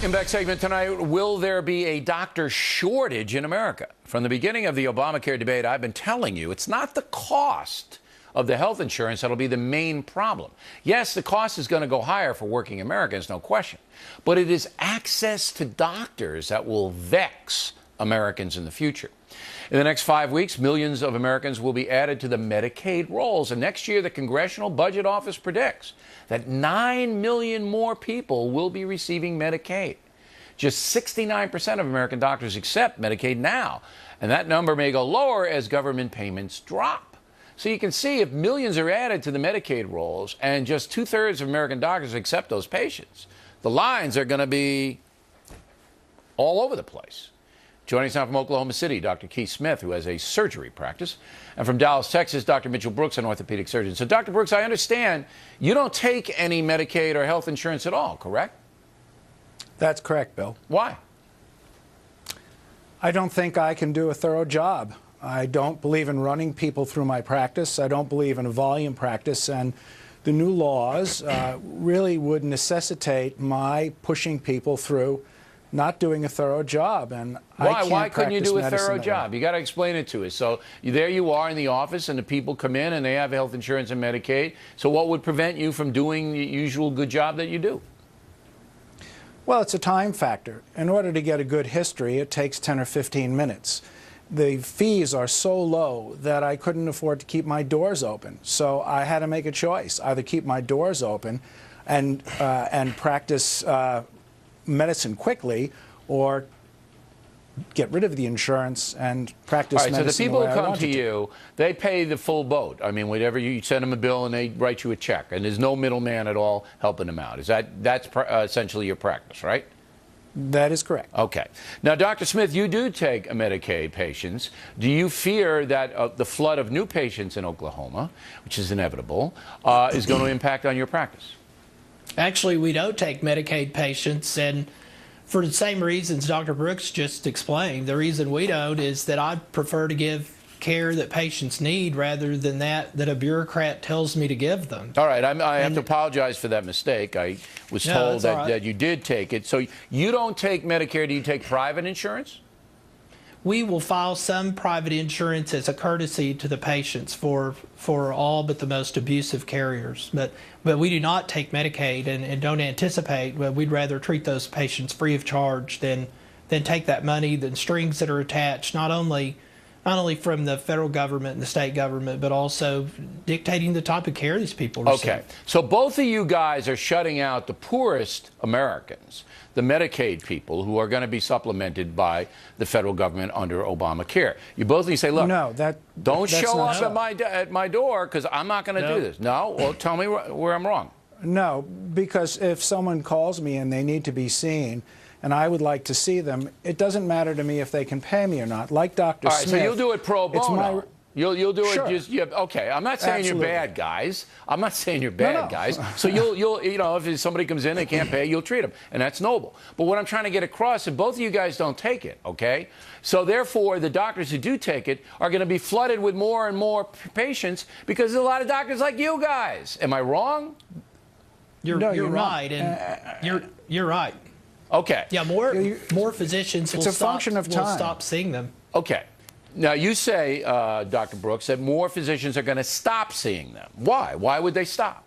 In back segment tonight, will there be a doctor shortage in America? From the beginning of the Obamacare debate, I've been telling you it's not the cost of the health insurance that'll be the main problem. Yes, the cost is going to go higher for working Americans, no question. But it is access to doctors that will vex Americans in the future. In the next 5 weeks, millions of Americans will be added to the Medicaid rolls. And next year, the Congressional Budget Office predicts that 9 million more people will be receiving Medicaid. Just 69% of American doctors accept Medicaid now. And that number may go lower as government payments drop. So you can see if millions are added to the Medicaid rolls and just 2/3 of American doctors accept those patients, the lines are going to be all over the place. Joining us now from Oklahoma City, Dr. Keith Smith, who has a surgery practice. And from Dallas, Texas, Dr. Mitchell Brooks, an orthopedic surgeon. So, Dr. Brooks, I understand you don't take any Medicaid or health insurance at all, correct? That's correct, Bill. Why? I don't think I can do a thorough job. I don't believe in running people through my practice. I don't believe in a volume practice. And the new laws really would necessitate my pushing people through not doing a thorough job. And Why couldn't you do a thorough job? You got to explain it to us. So there you are in the office, and the people come in and they have health insurance and Medicaid. So what would prevent you from doing the usual good job that you do? Well, it's a time factor. In order to get a good history, it takes 10 or 15 minutes. The fees are so low that I couldn't afford to keep my doors open. So I had to make a choice: either keep my doors open and practice medicine quickly, or get rid of the insurance and practice medicine. All right, so the people who come to you, you, they pay the full boat. I mean, whatever, you send them a bill and they write you a check, and there's no middleman at all helping them out. That's essentially your practice, right? That is correct. Okay. Now, Dr. Smith, you do take Medicaid patients. Do you fear that the flood of new patients in Oklahoma, which is inevitable, is going to impact on your practice? Actually, we don't take Medicaid patients, and for the same reasons Dr. Brooks just explained. The reason we don't is that I prefer to give care that patients need rather than that a bureaucrat tells me to give them. All right, I have to apologize for that mistake. I was told that you did take it. So you don't take Medicare. Do you take private insurance? We will file some private insurance as a courtesy to the patients for all but the most abusive carriers. But we do not take Medicaid and don't anticipate. But we'd rather treat those patients free of charge than take that money, the strings that are attached, not only from the federal government and the state government, but also dictating the type of care these people receive. Okay, so both of you guys are shutting out the poorest Americans, the Medicaid people, who are going to be supplemented by the federal government under Obamacare. You both need to say, look, no, don't show up at my door, because I'm not going to do this. No? Well, tell me where I'm wrong. No, because if someone calls me and they need to be seen, and I would like to see them, it doesn't matter to me if they can pay me or not. Like Dr. Smith. All right, so you'll do it pro bono. You'll do Sure. it just okay. I'm not saying Absolutely. you're bad guys. I'm not saying you're bad guys. So you'll if somebody comes in, they can't pay, you'll treat them, and that's noble. But what I'm trying to get across is both of you guys don't take it, okay? So therefore, the doctors who do take it are going to be flooded with more and more patients because there's a lot of doctors like you guys. Am I wrong? You're right, and you're right. Okay. Yeah, more physicians will stop seeing them. Okay. Now, you say, Dr. Brooks, that more physicians are going to stop seeing them. Why? Why would they stop?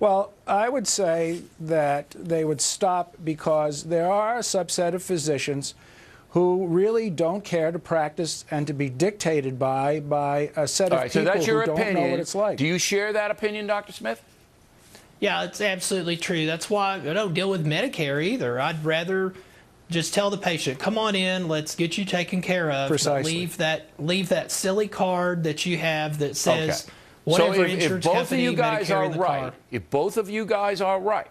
Well, I would say that they would stop because there are a subset of physicians who really don't care to practice and to be dictated by a set of people who don't know what it's like. Do you share that opinion, Dr. Smith? Yeah, it's absolutely true. That's why I don't deal with Medicare either. I'd rather just tell the patient, come on in, let's get you taken care of. Precisely. Leave that silly card that you have that says whatever insurance company, Medicare in the car. If both of you guys are right,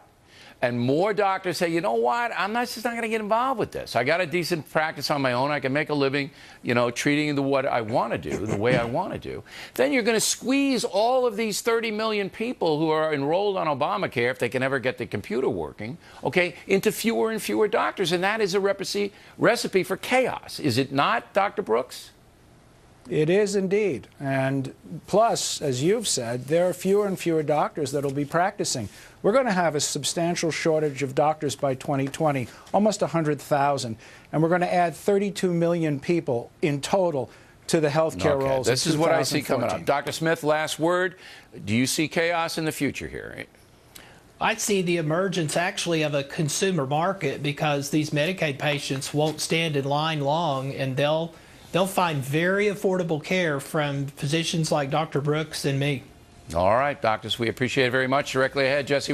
and more doctors say, you know what, I'm just not going to get involved with this. I got a decent practice on my own. I can make a living, treating what I want to do, the way I want to do. Then you're going to squeeze all of these 30 million people who are enrolled on Obamacare, if they can ever get the computer working, okay, into fewer and fewer doctors. And that is a recipe for chaos. Is it not, Dr. Brooks? It is indeed. And plus, as you've said, there are fewer and fewer doctors that will be practicing. We're going to have a substantial shortage of doctors by 2020, almost 100,000. And we're going to add 32 million people in total to the healthcare rolls. This is what I see coming up. Dr. Smith, last word. Do you see chaos in the future here? I see the emergence actually of a consumer market, because these Medicaid patients won't stand in line long, and they'll find very affordable care from physicians like Dr. Brooks and me. All right, doctors, we appreciate it very much. Directly ahead, Jesse.